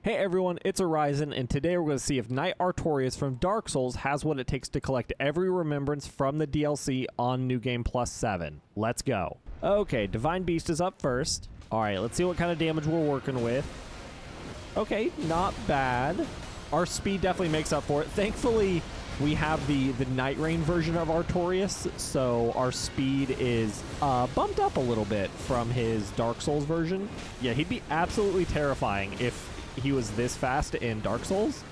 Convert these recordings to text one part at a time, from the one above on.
Hey everyone, it's Horizon, and today we're going to see if Knight Artorias from Dark Souls has what it takes to collect every remembrance from the DLC on New Game Plus 7. Let's go. Okay, Divine Beast is up first. Alright, let's see what kind of damage we're working with. Okay, not bad. Our speed definitely makes up for it. Thankfully, we have the Night Rain version of Artorias, so our speed is bumped up a little bit from his Dark Souls version. Yeah, he'd be absolutely terrifying if he was this fast in Dark Souls.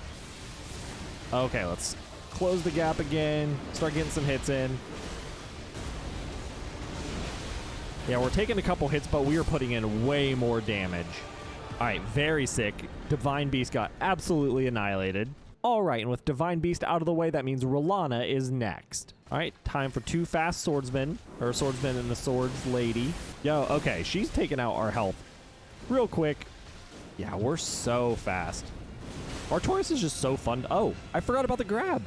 Okay, let's close the gap again, start getting some hits in. Yeah, we're taking a couple hits, but we are putting in way more damage. All right, very sick. Divine Beast got absolutely annihilated. All right, and with Divine Beast out of the way, that means Rellana is next. All right, time for two fast swordsmen, or swordsman and the swords lady. Yo, okay, she's taking out our health real quick. Yeah, we're so fast. Artorias is just so fun. Oh, I forgot about the grab.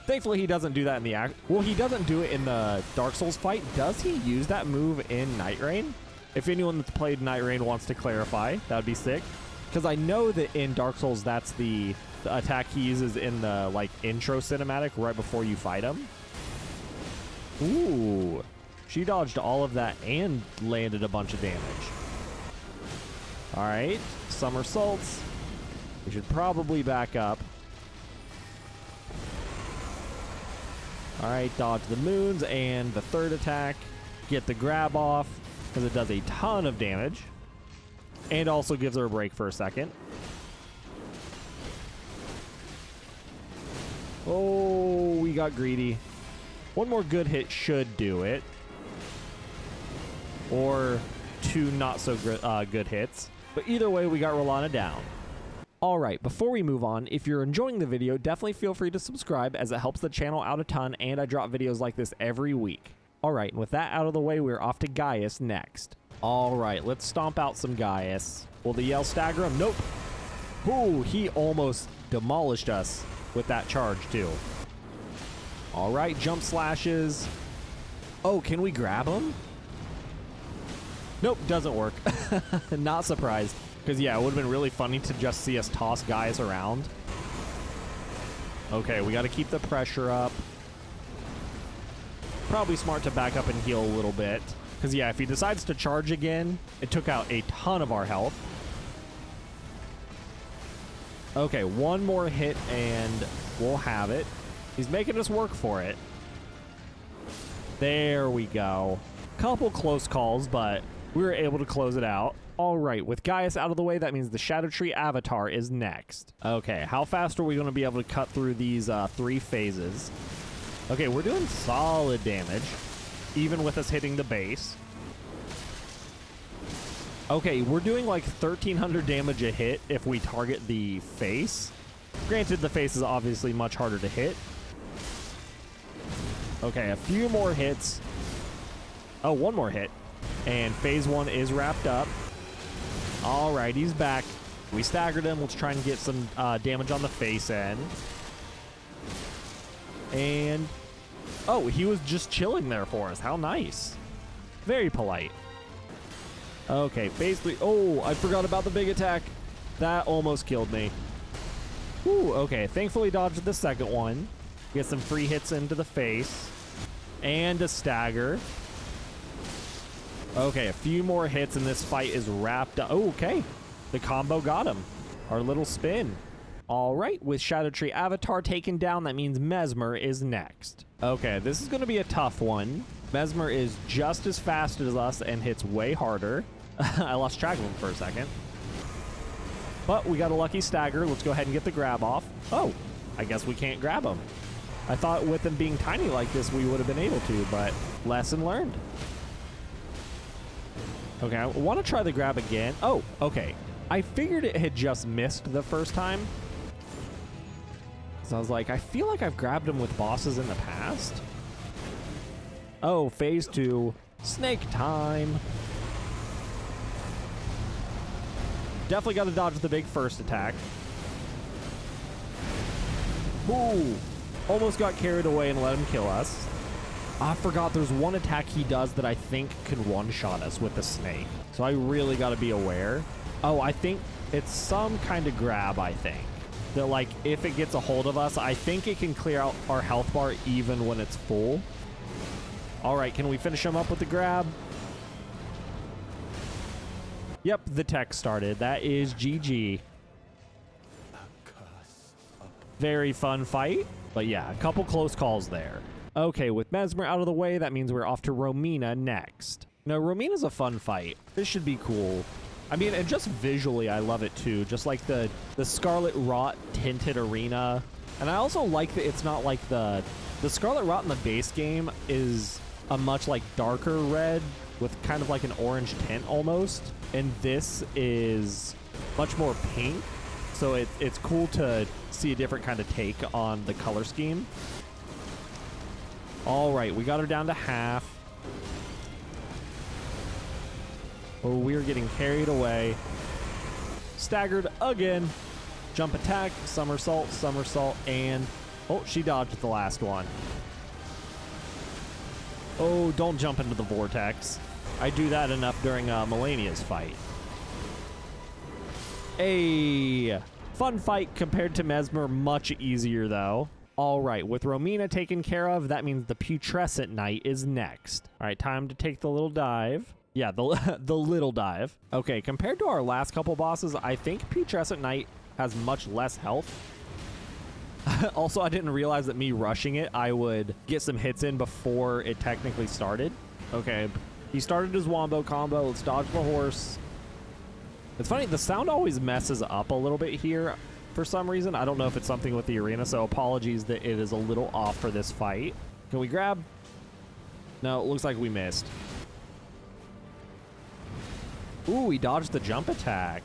Thankfully, he doesn't do that in the well, he doesn't do it in the Dark Souls fight. Does he use that move in Night Rain? If anyone that's played Night Rain wants to clarify, that would be sick. Because I know that in Dark Souls, that's the attack he uses in the like intro cinematic right before you fight him. Ooh, she dodged all of that and landed a bunch of damage. All right, somersaults. We should probably back up. All right, dodge the moons and the third attack. Get the grab off because it does a ton of damage. And also gives her a break for a second. Oh, we got greedy. One more good hit should do it. Or two not so good hits. But either way, we got Rellana down. Alright, before we move on, if you're enjoying the video, definitely feel free to subscribe as it helps the channel out a ton and I drop videos like this every week. Alright, and with that out of the way, we're off to Gaius next. Alright, let's stomp out some Gaius. Will the yell stagger him? Nope. Ooh, he almost demolished us with that charge too. Alright, jump slashes. Oh, can we grab him? Nope, doesn't work. Not surprised. Because, yeah, it would have been really funny to just see us toss guys around. Okay, we got to keep the pressure up. Probably smart to back up and heal a little bit. Because, yeah, if he decides to charge again, it took out a ton of our health. Okay, one more hit and we'll have it. He's making us work for it. There we go. Couple close calls, but we were able to close it out. All right, with Gaius out of the way, that means the Scadutree Avatar is next. Okay, how fast are we going to be able to cut through these 3 phases? Okay, we're doing solid damage, even with us hitting the base. Okay, we're doing like 1,300 damage a hit if we target the face. Granted, the face is obviously much harder to hit. Okay, a few more hits. Oh, one more hit. And phase 1 is wrapped up. All right, he's back. We staggered him. Let's try and get some damage on the face end. And, oh, he was just chilling there for us. How nice. Very polite. Okay, phase 3. Oh, I forgot about the big attack. That almost killed me. Whew, okay, thankfully dodged the second one. Get some free hits into the face. And a stagger. Okay, a few more hits and this fight is wrapped up. Oh, okay. The combo got him. Our little spin. All right, with Scadutree Avatar taken down, that means Messmer is next. Okay, this is going to be a tough one. Messmer is just as fast as us and hits way harder. I lost track of him for a second. But we got a lucky stagger. Let's go ahead and get the grab off. Oh, I guess we can't grab him. I thought with him being tiny like this, we would have been able to, but lesson learned. Okay, I want to try the grab again. Oh, okay. I figured it had just missed the first time. So I was like, I feel like I've grabbed him with bosses in the past. Oh, phase 2. Snake time. Definitely got to dodge the big first attack. Ooh. Almost got carried away and let him kill us. I forgot there's one attack he does that I think can one-shot us with the snake. So I really got to be aware. Oh, I think it's some kind of grab, I think. That, like, if it gets a hold of us, I think it can clear out our health bar even when it's full. All right, can we finish him up with the grab? Yep, the tech started. That is GG. Very fun fight. But yeah, a couple close calls there. Okay, with Messmer out of the way, that means we're off to Romina next. Now, Romina's a fun fight. This should be cool. I mean, and just visually, I love it too. Just like the Scarlet Rot tinted arena. And I also like that it's not like the Scarlet Rot in the base game is a much like darker red with kind of like an orange tint almost. And this is much more pink. So it's cool to see a different kind of take on the color scheme. All right, we got her down to half. Oh, we're getting carried away. Staggered again. Jump attack, somersault, and... Oh, she dodged the last one. Oh, don't jump into the vortex. I do that enough during Melania's fight. Hey, fun fight compared to Messmer, much easier though. All right, with Romina taken care of, that means the Putrescent Knight is next. All right, time to take the little dive. Yeah, the little dive. Okay, compared to our last couple bosses, I think Putrescent Knight has much less health. Also, I didn't realize that me rushing it, I would get some hits in before it technically started. Okay, he started his wombo combo. Let's dodge the horse. It's funny, the sound always messes up a little bit here for some reason. I don't know if it's something with the arena, so apologies that it is a little off for this fight. Can we grab? No, it looks like we missed. Ooh, we dodged the jump attack.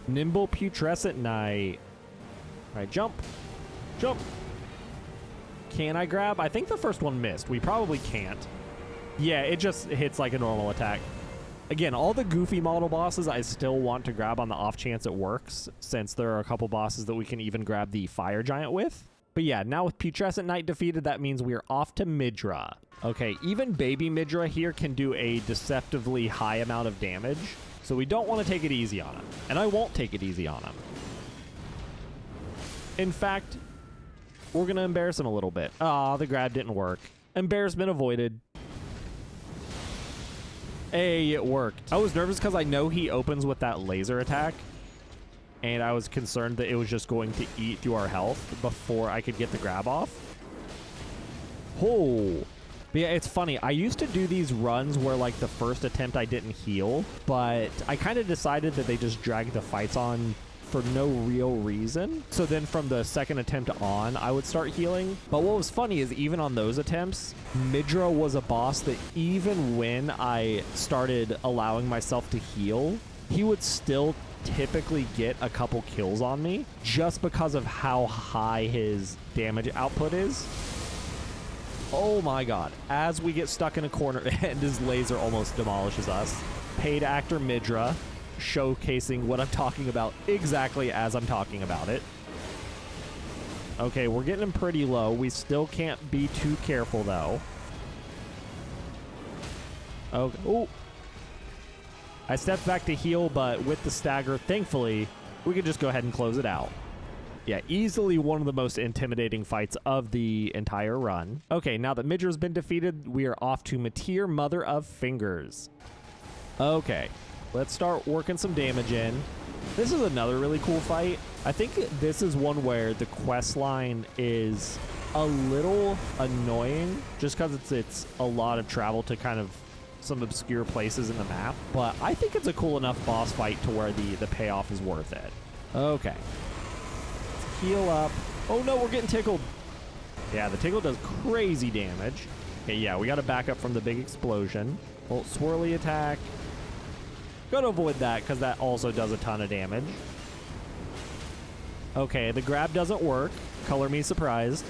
Nimble Putrescent Knight. All right, jump. Jump. Can I grab? I think the first one missed. We probably can't. Yeah, it just hits like a normal attack. Again, all the goofy model bosses I still want to grab on the off chance it works, since there are a couple bosses that we can even grab the fire giant with. But yeah, now with Putrescent Knight defeated, that means we are off to Midra. Okay, even baby Midra here can do a deceptively high amount of damage, so we don't want to take it easy on him. And I won't take it easy on him. In fact, we're going to embarrass him a little bit. Ah, the grab didn't work. Embarrassment avoided. Hey, it worked. I was nervous because I know he opens with that laser attack, and I was concerned that it was just going to eat through our health before I could get the grab off. Oh. But yeah, it's funny. I used to do these runs where, like, the first attempt I didn't heal, but I kind of decided that they just dragged the fights on for no real reason. So then from the second attempt on, I would start healing. But what was funny is even on those attempts, Midra was a boss that even when I started allowing myself to heal, he would still typically get a couple kills on me just because of how high his damage output is. Oh my god. As we get stuck in a corner and his laser almost demolishes us. Paid actor Midra, showcasing what I'm talking about exactly as I'm talking about it. Okay, we're getting him pretty low. We still can't be too careful though. Okay. Oh. I stepped back to heal, but with the stagger, thankfully, we could just go ahead and close it out. Yeah, easily one of the most intimidating fights of the entire run. Okay, now that Midra's been defeated, we are off to Metyr, Mother of Fingers. Okay, let's start working some damage in. This is another really cool fight. I think this is one where the quest line is a little annoying just because it's a lot of travel to kind of some obscure places in the map, but I think it's a cool enough boss fight to where the payoff is worth it. Okay. Let's heal up. Oh no, we're getting tickled. Yeah, the tickle does crazy damage. Okay, yeah, we got to back up from the big explosion. Well, swirly attack. Gotta avoid that because that also does a ton of damage. Okay, the grab doesn't work. Color me surprised.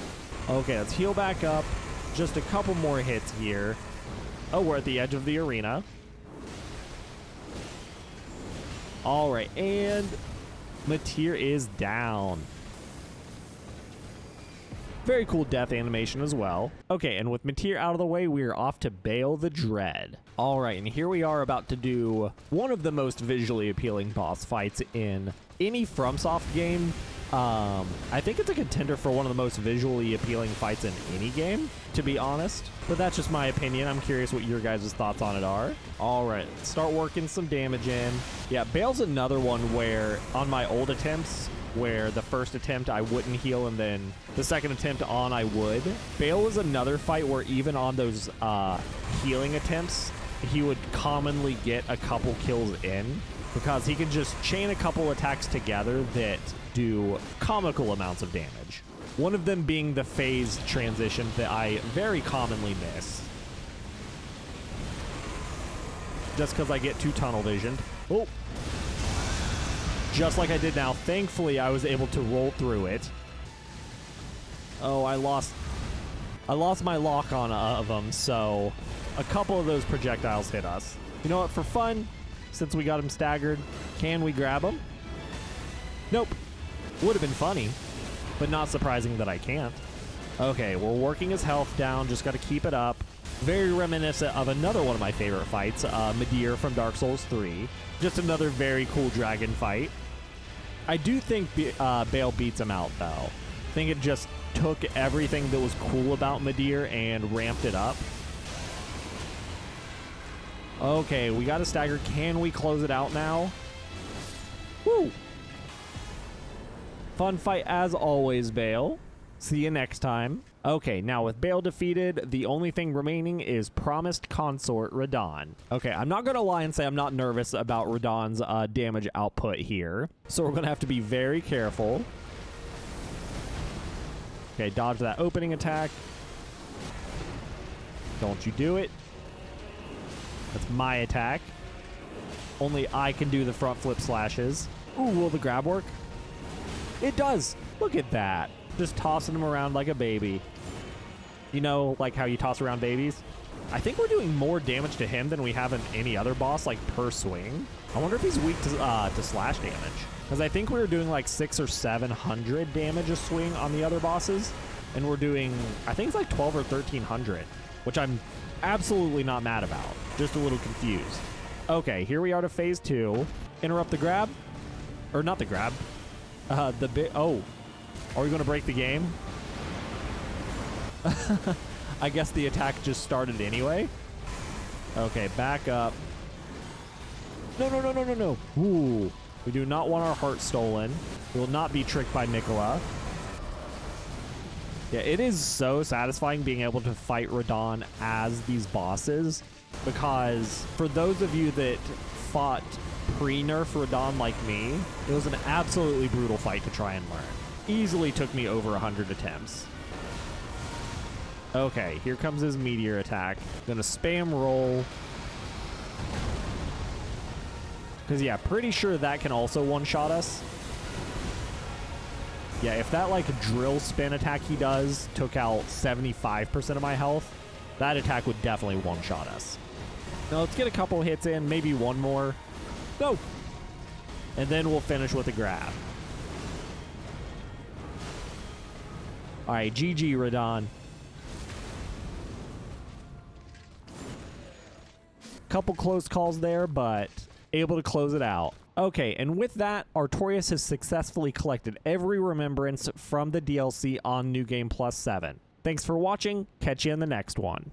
Okay, let's heal back up. Just a couple more hits here. Oh, we're at the edge of the arena. All right, and Metyr is down. Very cool death animation as well. Okay, and with Metyr out of the way, we are off to Bayle the Dread. All right, and here we are about to do one of the most visually appealing boss fights in any FromSoft game. I think it's a contender for one of the most visually appealing fights in any game, to be honest. But that's just my opinion. I'm curious what your guys' thoughts on it are. All right, let's start working some damage in. Yeah, Bayle's another one where on my old attempts, where the first attempt I wouldn't heal and then the second attempt on I would. Bayle was another fight where even on those healing attempts, he would commonly get a couple kills in because he can just chain a couple attacks together that do comical amounts of damage. One of them being the phase transition that I very commonly miss. Just because I get too tunnel visioned. Oh. Just like I did now. Thankfully, I was able to roll through it. Oh, I lost my lock on of them, so a couple of those projectiles hit us. You know what? For fun, since we got him staggered, can we grab him? Nope. Would have been funny, but not surprising that I can't. Okay, we're working his health down. Just got to keep it up. Very reminiscent of another one of my favorite fights, Metyr from Dark Souls 3. Just another very cool dragon fight. I do think Bayle beats him out, though. I think it just took everything that was cool about Metyr and ramped it up. Okay, we got a stagger. Can we close it out now? Woo! Fun fight as always, Bayle. See you next time. Okay, now with Bayle defeated, the only thing remaining is promised consort Radahn. Okay, I'm not gonna lie and say I'm not nervous about Radahn's damage output here, so we're gonna have to be very careful. Okay, dodge that opening attack. Don't you do it. That's my attack. Only I can do the front flip slashes. Ooh, will the grab work? It does. Look at that. Just tossing him around like a baby. You know, like how you toss around babies? I think we're doing more damage to him than we have in any other boss, like per swing. I wonder if he's weak to slash damage. Because I think we were doing like 600 or 700 damage a swing on the other bosses. And we're doing, I think it's like 12 or 1300, which I'm absolutely not mad about. Just a little confused. Okay, here we are to phase 2. Interrupt the grab. Or not the grab. Oh, are we going to break the game? I guess the attack just started anyway. Okay, back up. No, no, no, no, no, no. Ooh, we do not want our heart stolen. We will not be tricked by Nicola. Yeah, it is so satisfying being able to fight Radahn as these bosses, because for those of you that fought pre-nerf Radahn like me, it was an absolutely brutal fight to try and learn. Easily took me over 100 attempts. Okay, here comes his meteor attack. Gonna spam roll. Because, yeah, pretty sure that can also one-shot us. Yeah, if that, like, drill spin attack he does took out 75% of my health, that attack would definitely one-shot us. Now, let's get a couple hits in, maybe one more. Go! And then we'll finish with a grab. Alright, GG, Radahn. Couple close calls there, but able to close it out. Okay, and with that, Artorias has successfully collected every remembrance from the DLC on New Game Plus 7. Thanks for watching. Catch you in the next one.